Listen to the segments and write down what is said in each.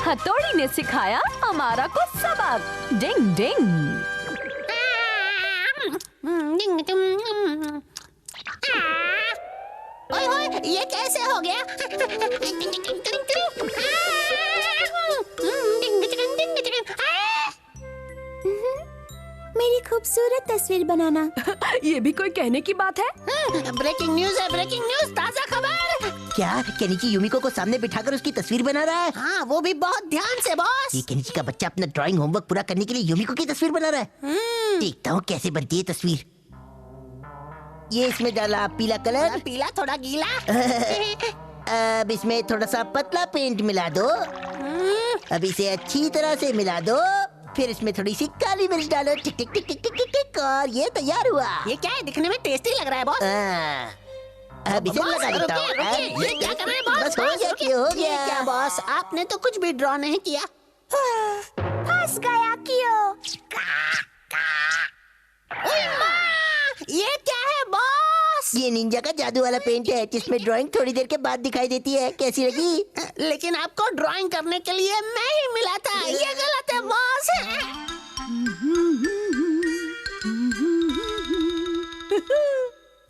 हथौड़ी ने सिखाया अमारा को सबक। डिंग डिंग। ओए होए, ये कैसे हो गया? मेरी खूबसूरत तस्वीर बनाना। ये भी कोई कहने की बात है? ब्रेकिंग न्यूज है, ब्रेकिंग न्यूज, ताजा खबर। क्या केनिची यूमिको को सामने बिठाकर उसकी तस्वीर बना रहा है? हाँ, वो भी बहुत ध्यान से बॉस। ये केनिची का बच्चा अपना ड्राइंग होमवर्क पूरा करने के लिए यूमिको की तस्वीर बना रहा है। देखता हूँ कैसे बनती है तस्वीर। ये इसमें डाला पीला कलर, पीला थोड़ा गीला। अब इसमें थोड़ा सा पतला पेंट मिला दो। अब इसे अच्छी तरह से मिला दो। फिर इसमें थोड़ी सी काली मिर्च डालो। टिक टिक टिक टिक टिक टिक टिक, और ये तैयार हुआ। ये क्या है, दिखने में टेस्टी लग रहा है बॉस। अब इसे लगा देता हूँ। ये क्या कर रहे हैं बॉस? बस हो गया कि हो ये गया। क्या बॉस, आपने तो कुछ भी ड्रॉ नहीं किया। फंस गया क्यों? ये क्या है बॉस? ये निंजा का जादू वाला पेंट है जिसमें ड्राइंग थोड़ी देर के बाद दिखाई देती है। कैसी लगी? लेकिन आपको ड्राइंग करने के लिए मैं ही मिला था। ये गलत है बॉस।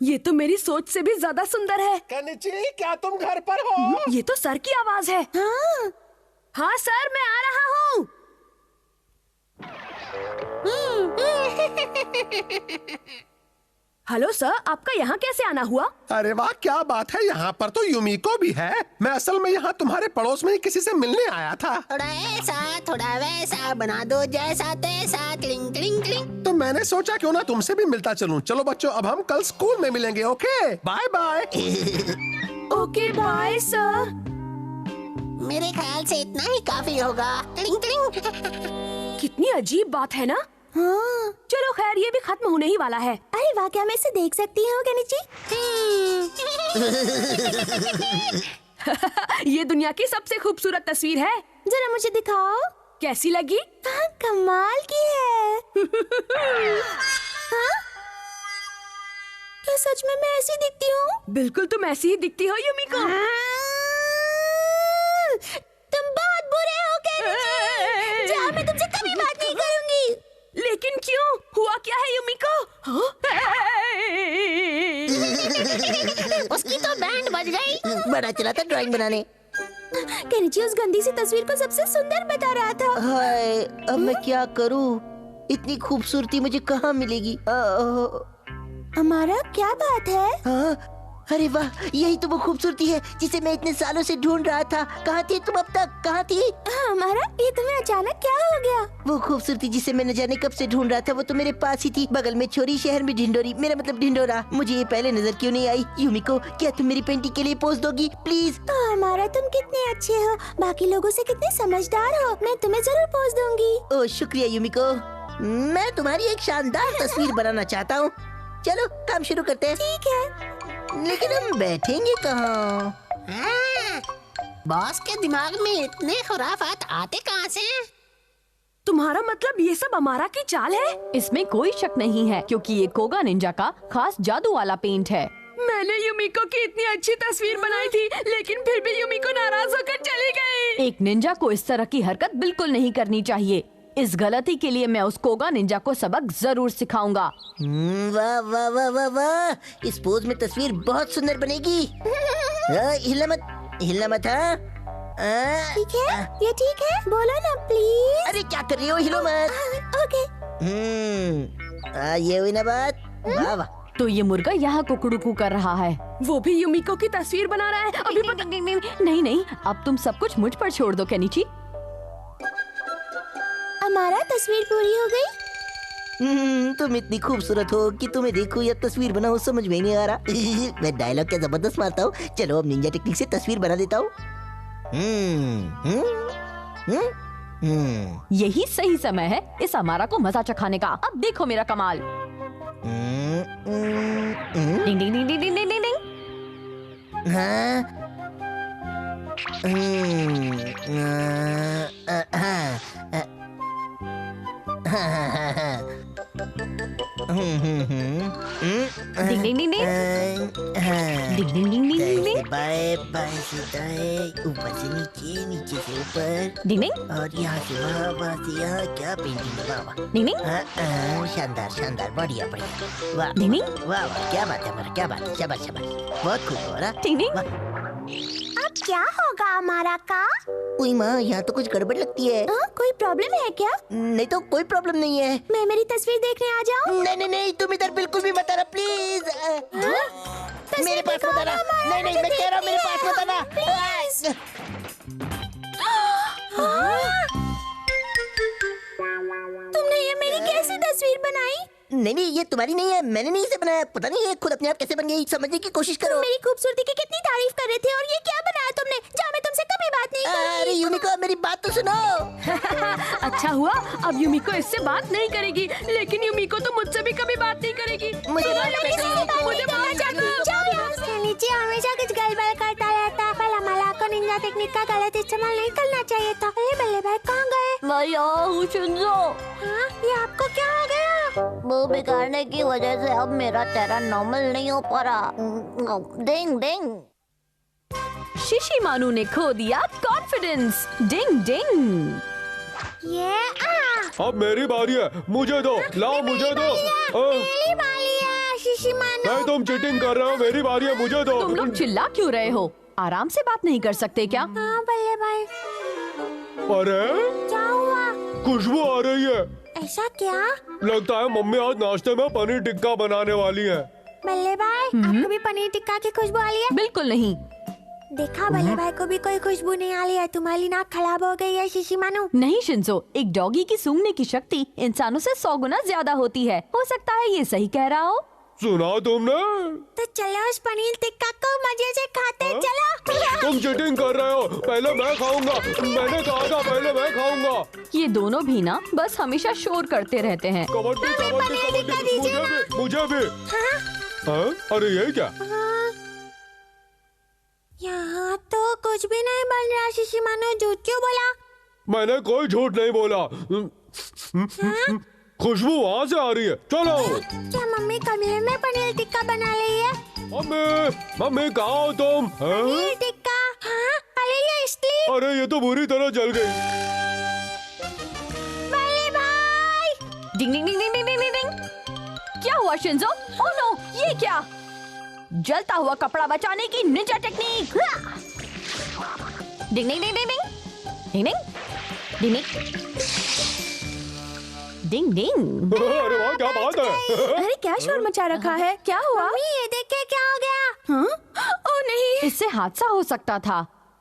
ये तो मेरी सोच से भी ज्यादा सुंदर है। केनिची, क्या तुम घर पर हो? ये तो सर की आवाज है। हाँ सर, मैं आ रहा हूँ। हेलो सर, आपका यहाँ कैसे आना हुआ? अरे वाह, क्या बात है। यहाँ पर तो यूमिको भी है। मैं असल में यहाँ तुम्हारे पड़ोस में ही किसी से मिलने आया था। थोड़ा ऐसा थोड़ा वैसा बना दो, जैसा तैसा। Cling cling cling. तो मैंने सोचा क्यों ना तुमसे भी मिलता चलूं। चलो बच्चों, अब हम कल स्कूल में मिलेंगे। Okay, bye bye. Okay bye sir. मेरे ख्याल से इतना ही काफी होगा। क्लिंग क्लिंग। कितनी अजीब बात है ना। हाँ। चलो खैर, ये भी खत्म होने ही वाला है। अरे वाह, क्या मैं इसे देख सकती हूँ केनिची? ये दुनिया की सबसे खूबसूरत तस्वीर है। जरा मुझे दिखाओ। कैसी लगी? हाँ, कमाल की है। हाँ? क्या सच में मैं ऐसी दिखती हूँ? बिल्कुल तुम ऐसी ही दिखती हो यूमिको। तुम बहुत बुरे हो केनिची। जाओ, मैं तुमसे कभी बात नहीं करूंगी। लेकिन क्यों? हुआ क्या है यूमिको? उसकी तो बैंड बज गई। बड़ा चला था ड्राइंग बनाने। केनिची उस गंदी सी तस्वीर को सबसे सुंदर बता रहा था। हाय, अब मैं क्या करूं? इतनी खूबसूरती मुझे कहाँ मिलेगी? हमारा क्या बात है? हाँ, अरे वाह, यही तो वो खूबसूरती है जिसे मैं इतने सालों से ढूंढ रहा था। कहाँ थी तुम अब तक? कहाँ थी? हमारा, ये तुम्हें अचानक क्या हो गया? वो खूबसूरती जिसे मैं न जाने कब से ढूंढ रहा था, वो तो मेरे पास ही थी। बगल में छोरी, शहर में ढिंडोरी। मेरा मतलब ढिंडोरा। मुझे ये पहले नजर क्यों नहीं आई? यूमिको, क्या तुम मेरी पेंटिंग के लिए पोज दोगी प्लीज? हमारा, तुम कितने अच्छे हो, बाकी लोगों से कितने समझदार हो। मैं तुम्हें जरूर पोज दूंगी। ओह शुक्रिया यूमिको। मैं तुम्हारी एक शानदार तस्वीर बनाना चाहता हूँ। चलो काम शुरू करते हैं। ठीक है। लेकिन हम बैठेंगे कहाँ? बॉस के दिमाग में इतने खुराफात आते कहाँ से? तुम्हारा मतलब ये सब अमारा की चाल है? इसमें कोई शक नहीं है, क्योंकि ये कोगा निंजा का खास जादू वाला पेंट है। मैंने यूमिको की इतनी अच्छी तस्वीर बनाई थी, लेकिन फिर भी यूमिको नाराज होकर चली गई। एक निंजा को इस तरह की हरकत बिल्कुल नहीं करनी चाहिए। इस गलती के लिए मैं उस कोगा निंजा को सबक जरूर सिखाऊंगा। वाह वाह वाह वाह वाह, इस पोज में तस्वीर बहुत सुंदर बनेगी। हिलना मत, हिलना मत। हाँ, ठीक है, ये ठीक है। बोलो ना प्लीज। अरे क्या कर रही हो? हिलो मत। ओके। ये हुई ना बात। वाह वाह। तो ये मुर्गा यहाँ कुकड़ुकू कर रहा है। वो भी यूमिको की तस्वीर बना रहा है। अभी पता नहीं नहीं, अब तुम सब कुछ मुझ पर छोड़ दो केनिची। हमारा तस्वीर पूरी हो गई। तुम इतनी खूबसूरत हो कि तुम्हें देखूं या तस्वीर बनाऊं समझ में नहीं आ रहा। मैं डायलॉग क्या जबरदस्त मारता हूँ। चलो अब निंजा टेक्निक से तस्वीर बना देता हूँ। यही सही समय है इस अमारा को मजा चखाने का। अब देखो मेरा कमाल। डिंग डिंग डिंग डिंग डिंग डिंग डिंग। हाँ? डिंग डिंग डिंग डिंग डिंग डिंग डिंग डिंग डिंग। बाएं से दाएं, ऊपर से नीचे, नीचे से ऊपर, डिंग डिंग और यहाँ से वहाँ से यहाँ। क्या पेंटिंग है, वाह वाह। डिंग डिंग शानदार शानदार, बढ़िया बढ़िया, वाह डिंग डिंग वाह वाह, क्या बात है हमारा, क्या बात है, शाबाश शाबाश, बहुत खूब हो रहा। डिंग डिंग। अब क्या होगा हमारा का? उई माँ, यहाँ तो कुछ गड़बड़ लगती है। कोई प्रॉब्लम है क्या? नहीं तो कोई प्रॉब्लम नहीं है। मैं मेरी तस्वीर देखने आ जाऊँ? नहीं नहीं नहीं, तुम इधर बिल्कुल भी मत आना प्लीज। मेरे पास मत आना। नहीं नहीं, मैं कह रहा हूँ मेरे पास मत आना प्लीज। तुमने ये मेरी कैसी तस्वीर बनाई? नहीं नहीं, ये तुम्हारी नहीं है, मैंने नहीं इसे बनाया। पता नहीं ये खुद अपने आप कैसे बन गई, समझने की कोशिश करो। तुम मेरी खूबसूरती की कितनी तारीफ कर रहे थे और ये क्या बनाया तुमने? जा, मैं तुमसे कभी बात नहीं अरे करूंगी। यूमिको, मेरी बात तो सुनो। अच्छा हुआ, अब यूमिको इससे बात नहीं करेगी, लेकिन यूमिको तो मुझसे भी कभी बात नहीं करेगी। मुझे मुझे बोला नीचे हमेशा कुछ गड़बड़ करता रहता है। पहला मला को निंजा टेक्निक का गलत इस्तेमाल नहीं करना चाहिए था। अरे बल्ले भाई कहाँ गए? मैं यहाँ हूँ शिंजो। हाँ, ये आपको क्या हो गया? वो बिगाड़ने की वजह से अब मेरा चेहरा नॉर्मल नहीं हो पा रहा। डिंग डिंग। शिशिमानु ने खो दिया कॉन्फिडेंस। डिंग डिंग। ये अब मेरी बारी है, मुझे दो, लाओ मुझे दो। मेरी बारी है शिशिमानु। नहीं, तुम चीटिंग कर रहे हो, मेरी बारी है, मुझे दो। तुम लोग चिल्ला क्यों रहे हो? आराम से बात नहीं कर सकते क्या? हाँ बल्ले भाई, अरे क्या हुआ? खुशबू आ रही है। ऐसा क्या? लगता है मम्मी आज नाश्ते में पनीर टिक्का बनाने वाली है। बल्ले भाई, आपको भी पनीर टिक्का की खुशबू आ रही है? बिल्कुल नहीं। देखा, बल्ले भाई को भी कोई खुशबू नहीं आ रही है। तुम्हारी नाक खराब हो गई है शिशिमानु। नहीं शिंजो, एक डॉगी की सूंघने की शक्ति इंसानों से 100 गुना ज्यादा होती है। हो सकता है ये सही कह रहा हो। सुना तुमने? तो चलो उस पनीर टिक्का को मजे से खाते हैं, चलो। तुम चीटिंग कर रहे हो, पहले मैं खाऊंगा। मैंने कहा था पहले मैं खाऊंगा। ये दोनों भी ना बस हमेशा शोर करते रहते हैं। कबड्डी कबड्डी कबड्डी, मुझे भी। हाँ? अरे ये क्या? यहाँ तो कुछ भी नहीं बन रहा शिशिमानु, झूठ क्यों बोला? मैंने कोई झूठ नहीं बोला। खुशबू वहाँ से आ रही है, चलो। क्या मम्मी कमरे में पनीर टिक्का बना रही है? मम्मी, मम्मी कहाँ हो तुम? हाँ? पनीर टिक्का? हाँ, अरे ये इसलिए। अरे ये तो बुरी तरह जल गई। बल्ले भाई, डिंग डिंग डिंग डिंग डिंग डिंग डिंग। क्या हुआ शिंजो? ओह नो, ये क्या? जलता हुआ कपड़ा बचाने की निंजा टेक्निक। डिंग डिंग डिंग डिंग डिंग डिंग डिंग डिंग डिंग। अरे वाह, क्या बात है। अरे क्या शोर मचा रखा है? क्या हुआ? मम्मी ये देखिए क्या हो गया। हाँ? ओह नहीं, इससे हादसा हो सकता था।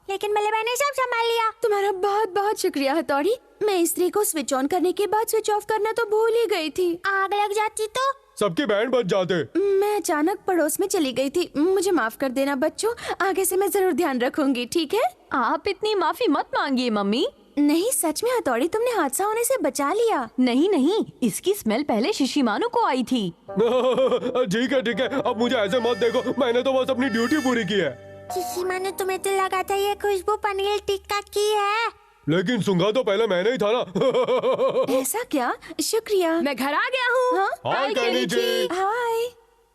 लेकिन बल्ले भाई ने सब संभाल लिया। तुम्हारा बहुत बहुत शुक्रिया हथौड़ी। मैं इस्त्री को स्विच ऑन करने के बाद स्विच ऑफ करना तो भूल ही गई थी। आग लग जाती तो? सबके बैंड बज जाते। मैं अचानक पड़ोस में चली गई थी। मुझे माफ कर देना बच्चों, आगे से मैं जरूर ध्यान रखूंगी, ठीक है? आप इतनी माफी मत मांगिए मम्मी। नहीं सच में हथौड़ी, तुमने हादसा होने से बचा लिया। नहीं नहीं, इसकी स्मेल पहले शिशिमानु को आई थी। ठीक है ठीक है, अब मुझे ऐसे मत देखो, मैंने तो बस अपनी ड्यूटी पूरी की है। शिशिमानु, तुम्हें तो लगा था ये खुशबू पनीर टिक्का की है। लेकिन सूंघा तो पहले मैंने ही था ना। ऐसा क्या? शुक्रिया। मैं घर आ गया हूँ। हाय केनिची। हाय।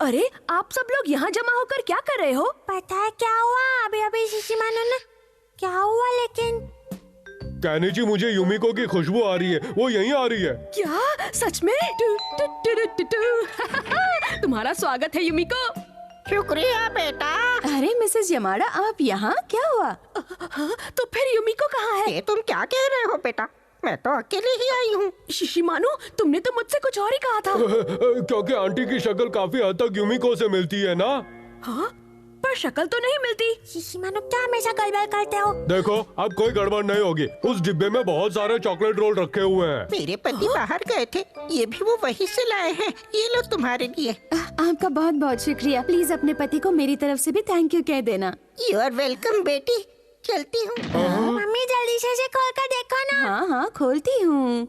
अरे आप सब लोग यहाँ जमा होकर क्या कर रहे हो? पता है क्या हुआ? अभी अभी शिशिमानु ने क्या हुआ? लेकिन केनिची, मुझे यूमिको की खुशबू आ रही है, वो यहीं आ रही है। क्या सच में? तुम्हारा स्वागत है यूमिको। शुक्रिया बेटा। अरे मिसेस यमाड़ा, आप यहाँ? क्या हुआ? तो फिर यूमिको कहाँ है? ये तुम क्या कह रहे हो बेटा? मैं तो अकेले ही आई हूँ। शिशिमानु, तुमने तो मुझसे कुछ और ही कहा था। क्योंकि आंटी की शक्ल काफी हद तक यूमिको से मिलती है ना। हाँ, पर शक्ल तो नहीं मिलती। शिशिमानु क्या हमेशा गड़बड़ करते हो? देखो, अब कोई गड़बड़ नहीं होगी। उस डिब्बे में बहुत सारे चॉकलेट रोल रखे हुए हैं। मेरे पति बाहर गए थे, ये भी वो वहीं से लाए हैं। ये लो तुम्हारे लिए। आपका बहुत बहुत शुक्रिया। प्लीज अपने पति को मेरी तरफ से भी थैंक यू कह देना। यू आर वेलकम बेटी। चलती हूँ। मम्मी जल्दी से इसे खोल कर देखो ना। हाँ हाँ, खोलती हूँ।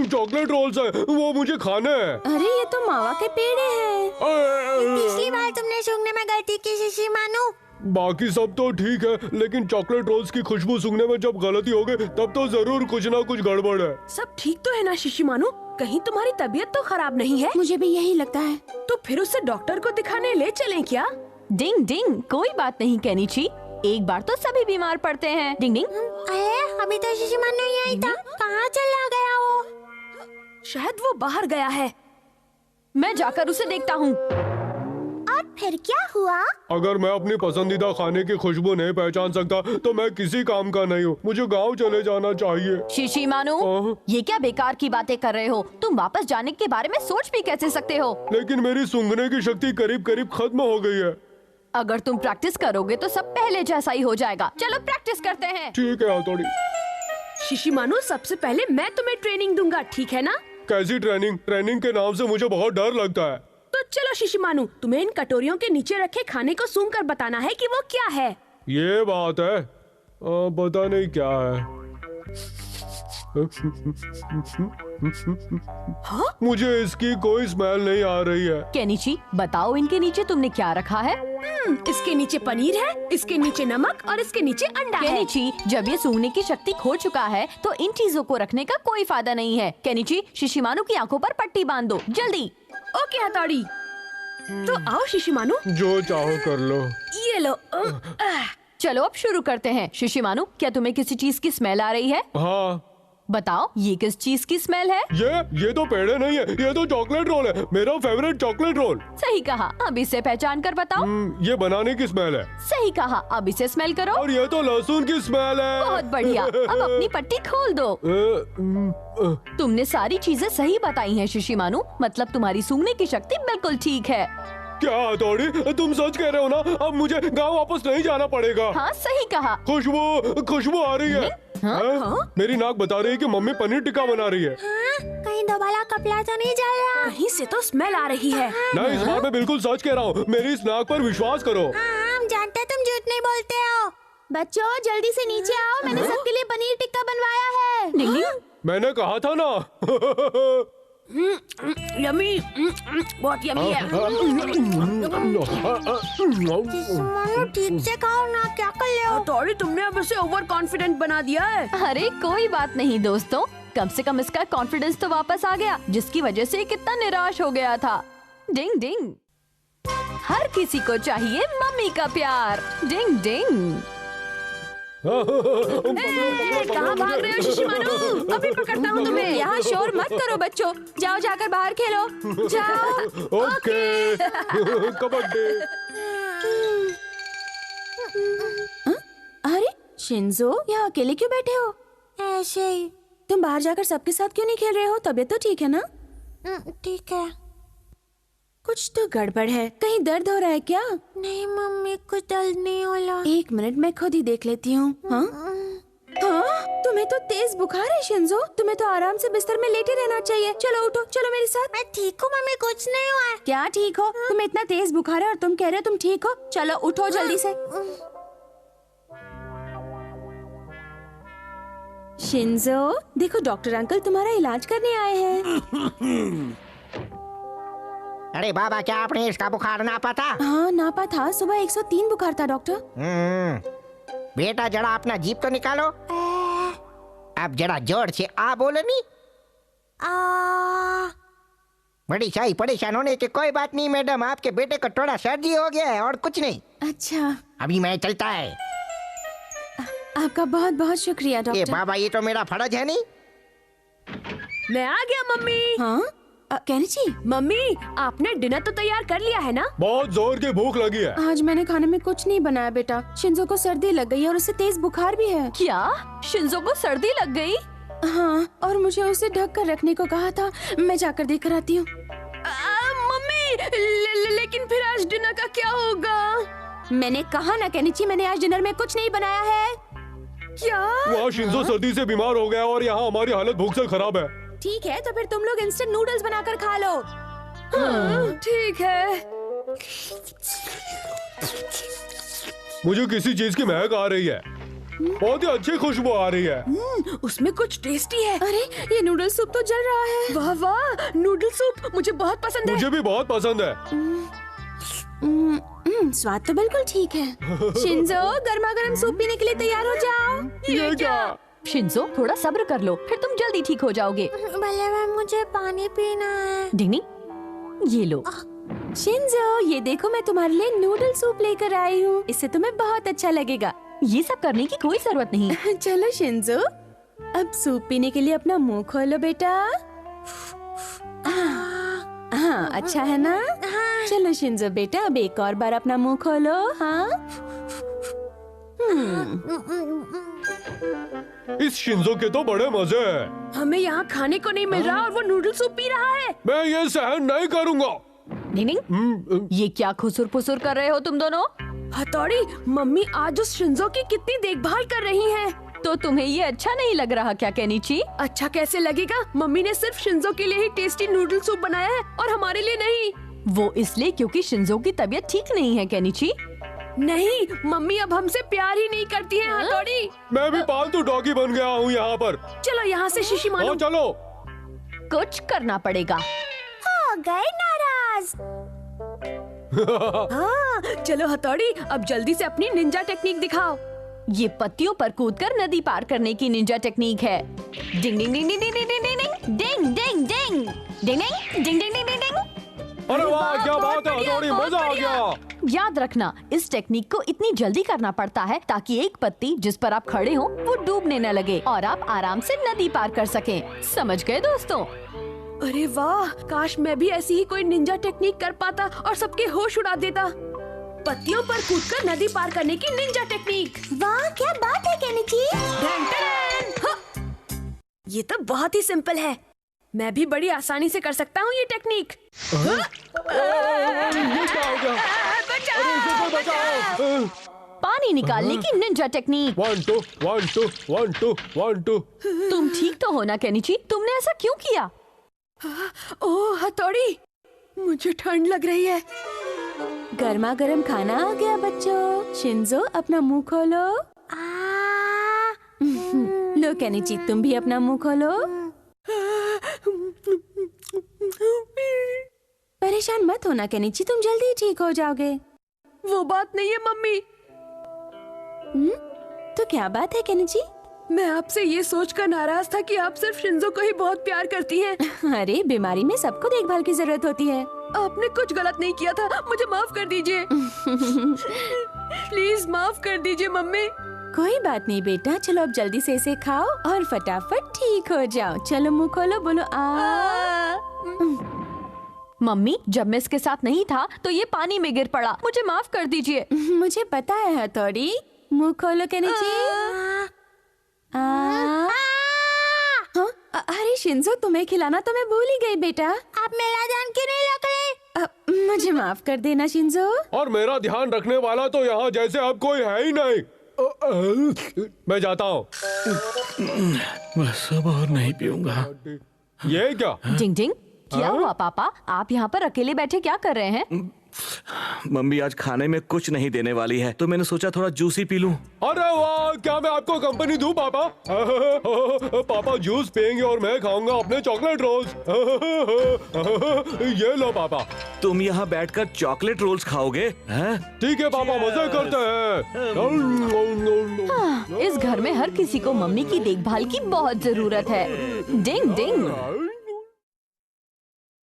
चॉकलेट रोल्स है, वो मुझे खाने हैं। अरे ये तो मावा के पेड़े हैं। पिछली बार तुमने सूंघने में गलती की शिशिमानु। बाकी सब तो ठीक है, लेकिन चॉकलेट रोल्स की खुशबू सूंघने में जब गलती हो गई, तब तो जरूर कुछ ना कुछ गड़बड़ है। सब ठीक तो है ना शिशिमानु? कहीं तुम्हारी तबीयत तो खराब नहीं है? मुझे भी यही लगता है। तो फिर उसे डॉक्टर को दिखाने ले चलें क्या? डिंग डिंग, कोई बात नहीं केनिची। एक बार तो सभी बीमार पड़ते हैं। डिंग डिंग। अरे अभी तो शिशिमानु नहीं आई था, कहाँ चला गया वो? शायद वो बाहर गया है। मैं जाकर उसे देखता हूँ। और फिर क्या हुआ? अगर मैं अपनी पसंदीदा खाने की खुशबू नहीं पहचान सकता तो मैं किसी काम का नहीं हूँ। मुझे गांव चले जाना चाहिए। शिशिमानु, ये क्या बेकार की बातें कर रहे हो? तुम वापस जाने के बारे में सोच भी कैसे सकते हो? लेकिन मेरी सूंघने की शक्ति करीब करीब खत्म हो गई है। अगर तुम प्रैक्टिस करोगे तो सब पहले जैसा ही हो जाएगा। चलो प्रैक्टिस करते हैं। ठीक है हथौड़ी। शिशिमानु, सबसे पहले मैं तुम्हें ट्रेनिंग दूंगा, ठीक है ना? कैसी ट्रेनिंग? ट्रेनिंग के नाम से मुझे बहुत डर लगता है। तो चलो शिशिमानु, तुम्हें इन कटोरियों के नीचे रखे खाने को सूंघ कर बताना है कि वो क्या है। ये बात है। पता नहीं क्या है। मुझे इसकी कोई स्मेल नहीं आ रही है। केनिची, बताओ इनके नीचे तुमने क्या रखा है? इसके नीचे पनीर है, इसके नीचे नमक और इसके नीचे अंडा है। केनिची, जब ये सूंघने की शक्ति खो चुका है तो इन चीजों को रखने का कोई फायदा नहीं है। केनिची, शिशिमानु की आंखों पर पट्टी बांध दो, जल्दी। ओके हथौड़ी। तो आओ शिशिमानु। जो चाहो कर लो। ये लो। चलो अब शुरू करते हैं। शिशिमानु, क्या तुम्हें किसी चीज की स्मेल आ रही है? हाँ। बताओ, ये किस चीज की स्मेल है? ये तो पेड़े नहीं है, ये तो चॉकलेट रोल है, मेरा फेवरेट चॉकलेट रोल। सही कहा। अब इसे पहचान कर बताओ। ये बनाने की स्मेल है। सही कहा। अब इसे स्मेल करो। और ये तो लहसुन की स्मेल है। बहुत बढ़िया। अब अपनी पट्टी खोल दो। तुमने सारी चीजें सही बताई हैं शिशिमानु, मतलब तुम्हारी सूंघने की शक्ति बिल्कुल ठीक है। क्या हथौड़ी, तुम सच कह रहे हो ना? अब मुझे गांव वापस नहीं जाना पड़ेगा। हाँ सही कहा। खुशबू आ रही है। हाँ? मेरी नाक बता रही है कि मम्मी पनीर टिक्का बना रही है। कहीं दोबारा कपड़ा तो नहीं जल रहा? कहीं से तो स्मेल आ रही है। नहीं, इस बार मैं बिल्कुल सच कह रहा हूँ। मेरी इस नाक पर विश्वास करो। हम जानते हैं तुम झूठ नहीं बोलते हो। बच्चों जल्दी से नीचे आओ, मैंने सबके लिए पनीर टिक्का बनवाया है। डिंग डिंग। मैंने कहा था ना। यमी, बहुत यमी है। ठीक से खाओ ना, क्या कर रहे हो? थोड़ी तुमने अब उसे ओवर कॉन्फिडेंट बना दिया है। अरे कोई बात नहीं दोस्तों, कम से कम इसका कॉन्फिडेंस तो वापस आ गया, जिसकी वजह से कितना निराश हो गया था। डिंग डिंग। हर किसी को चाहिए मम्मी का प्यार। डिंग डिंग। कहाँ भाग रहे हो शिशिमानु? अभी पकड़ता हूँ तुम्हें। यहाँ शोर मत करो बच्चों, जाओ जाकर बाहर खेलो। जाओ। ओके। कबड्डी। अरे शिंजो, यहाँ अकेले क्यों बैठे हो? ऐसे ही। तुम बाहर जाकर सबके साथ क्यों नहीं खेल रहे हो? तबीयत तो ठीक है ना? ठीक है। कुछ तो गड़बड़ है, कहीं दर्द हो रहा है क्या? नहीं मम्मी, कुछ दर्द नहीं हो रहा। एक मिनट, मैं खुद ही देख लेती हूँ। हाँ? हाँ? तुम्हें तो तेज बुखार है शिंजो, तुम्हें तो आराम से बिस्तर में लेटे रहना चाहिए। चलो उठो, चलो मेरे साथ। मैं ठीक हूँ मम्मी, कुछ नहीं हुआ। क्या ठीक हो? तुम्हें इतना तेज बुखार है और तुम कह रहे हो तुम ठीक हो? चलो उठो जल्दी से। शिंजो, देखो डॉक्टर अंकल तुम्हारा इलाज करने आए हैं। अरे बाबा, क्या आपने इसका बुखार नापा था? हाँ नापा था, सुबह 103 बुखार था डॉक्टर। बेटा जरा अपना जीप तो निकालो। अब जरा जोर से आ बोलो नी। बड़ी शाही परेशान होने की कोई बात नहीं मैडम, आपके बेटे को थोड़ा सर्दी हो गया है और कुछ नहीं। अच्छा, अभी मैं चलता है। आपका बहुत बहुत शुक्रिया ये डॉक्टर। बाबा, ये तो मेरा फर्ज है नहीं। मैं आ गया मम्मी। हाँ केनिची, मम्मी, आपने डिनर तो तैयार कर लिया है ना? बहुत जोर की भूख लगी है। आज मैंने खाने में कुछ नहीं बनाया बेटा। शिंजो को सर्दी लग गई है और उसे तेज बुखार भी है। क्या शिंजो को सर्दी लग गई? हाँ, और मुझे उसे ढक कर रखने को कहा था। मैं जाकर देख कर आती हूँ। मम्मी, लेकिन फिर आज डिनर का क्या होगा? मैंने कहा ना केनिची, मैंने आज डिनर में कुछ नहीं बनाया है। क्या? वहाँ शिंजो सर्दी से बीमार हो गया और यहाँ हमारी हालत भूख से खराब है। ठीक है, तो फिर तुम लोग इंस्टेंट नूडल्स बनाकर खा लो। हाँ, ठीक है। मुझे किसी चीज की महक आ रही है, बहुत ही अच्छी खुशबू आ रही है। उसमें कुछ टेस्टी है। अरे ये नूडल सूप तो जल रहा है। वाह वाह, नूडल सूप मुझे बहुत पसंद है। मुझे भी बहुत पसंद है। स्वाद तो बिल्कुल ठीक है। शिंजो, गर्मा गर्म सूप पीने के लिए तैयार हो जाओ। ये क्या? शिंजो, थोड़ा सब्र कर लो, फिर तुम जल्दी ठीक हो जाओगे। भले मुझे पानी पीना है। डिंगनी, ये लो। शिंजो, ये देखो मैं तुम्हारे लिए नूडल सूप लेकर आई हूँ। इससे तुम्हें बहुत अच्छा लगेगा। ये सब करने की कोई जरूरत नहीं। चलो शिंजो, अब सूप पीने के लिए अपना मुंह खोलो बेटा। हाँ, अच्छा है ना? चलो शिंजो बेटा, अब एक और बार अपना मुंह खोलो। हाँ। इस शिंजो के तो बड़े मजे हैं। हमें यहाँ खाने को नहीं मिल रहा और वो नूडल सूप पी रहा है। मैं ये सहन नहीं करूँगा। डिंग, ये क्या खुसुर फुसुर कर रहे हो तुम दोनों? हथौड़ी, मम्मी आज उस शिंजो की कितनी देखभाल कर रही हैं। तो तुम्हें ये अच्छा नहीं लग रहा क्या केनिची? अच्छा कैसे लगेगा? मम्मी ने सिर्फ शिंजो के लिए ही टेस्टी नूडल सूप बनाया है और हमारे लिए नहीं। वो इसलिए क्योंकि शिंजो की तबीयत ठीक नहीं है केनिची। नहीं, मम्मी अब हमसे प्यार ही नहीं करती है हथौड़ी। मैं भी पालतू डॉगी बन गया हूँ यहाँ पर। चलो यहाँ से शिशी मानो। चलो। कुछ करना पड़ेगा। हो गए नाराज। हाँ, चलो हथौड़ी, अब जल्दी से अपनी निंजा टेक्निक दिखाओ। ये पत्तियों पर कूदकर नदी पार करने की निंजा टेक्निक है। डिंग डिंग डिंग डिंग डिंग डिंग डिंग डिंग डिंग डिंग डिंग डिंग डिंग डिंग डिंग डिंग। अरे वाह, क्या बात है हथौड़ी, मजा आ गया। याद रखना, इस टेक्निक को इतनी जल्दी करना पड़ता है ताकि एक पत्ती जिस पर आप खड़े हो वो डूबने न लगे और आप आराम से नदी पार कर सकें। समझ गए दोस्तों? अरे वाह, काश मैं भी ऐसी ही कोई निंजा टेक्निक कर पाता और सबके होश उड़ा देता। पत्तियों पर कूदकर नदी पार करने की निंजा टेक्निक। वाह, क्या बात है केनिची। ये तो बहुत ही सिंपल है। मैं भी बड़ी आसानी से कर सकता हूँ ये टेक्निक। पानी निकालने की निंजा टेक्निक। 1 2 1 2 1 2 1 2। तुम ठीक तो हो ना केनिची? तुमने ऐसा क्यों किया? ओह हथौड़ी, मुझे ठंड लग रही है। गर्मा गर्म खाना आ गया बच्चों। शिंजो, अपना मुंह खोलो। लो केनिची, तुम भी अपना मुंह खोलो। परेशान मत होना केनिची, तुम जल्दी ठीक हो जाओगे। वो बात नहीं है मम्मी। तो क्या बात है केनिची? मैं आपसे ये सोचकर नाराज था कि आप सिर्फ शिंजो को ही बहुत प्यार करती हैं। अरे, बीमारी में सबको देखभाल की जरूरत होती है। आपने कुछ गलत नहीं किया था, मुझे माफ कर दीजिए। प्लीज माफ कर दीजिए मम्मी। कोई बात नहीं बेटा, चलो अब जल्दी से इसे खाओ और फटाफट ठीक हो जाओ। चलो मुंह खोलो, बोलो आ। मम्मी, जब मैं इसके साथ नहीं था तो ये पानी में गिर पड़ा, मुझे माफ कर दीजिए। मुझे पता है हथौड़ी। मुंह खोलो केनिची। हाँ? अरे शिंजो, तुम्हें खिलाना तो मैं भूल ही गई बेटा। आप मेरा ध्यान क्यों नहीं रख रहे? मुझे माफ कर देना शिंजो। और मेरा ध्यान रखने वाला तो यहाँ जैसे अब कोई है ही नहीं। मैं जाता हूँ। बस अब और नहीं पीऊंगा। ये क्या? डिंग डिंग, क्या हुआ पापा? आप यहाँ पर अकेले बैठे क्या कर रहे हैं? मम्मी आज खाने में कुछ नहीं देने वाली है, तो मैंने सोचा थोड़ा जूस ही पी लूं। अरे वाह, क्या मैं आपको कंपनी दूं पापा? पापा जूस पियेंगे और मैं खाऊंगा अपने चॉकलेट रोल्स। ये लो पापा। तुम यहाँ बैठकर चॉकलेट रोल्स खाओगे? हैं? ठीक है पापा, मजे करते हैं। इस घर में हर किसी को मम्मी की देखभाल की बहुत जरूरत है। डिंग डिंग।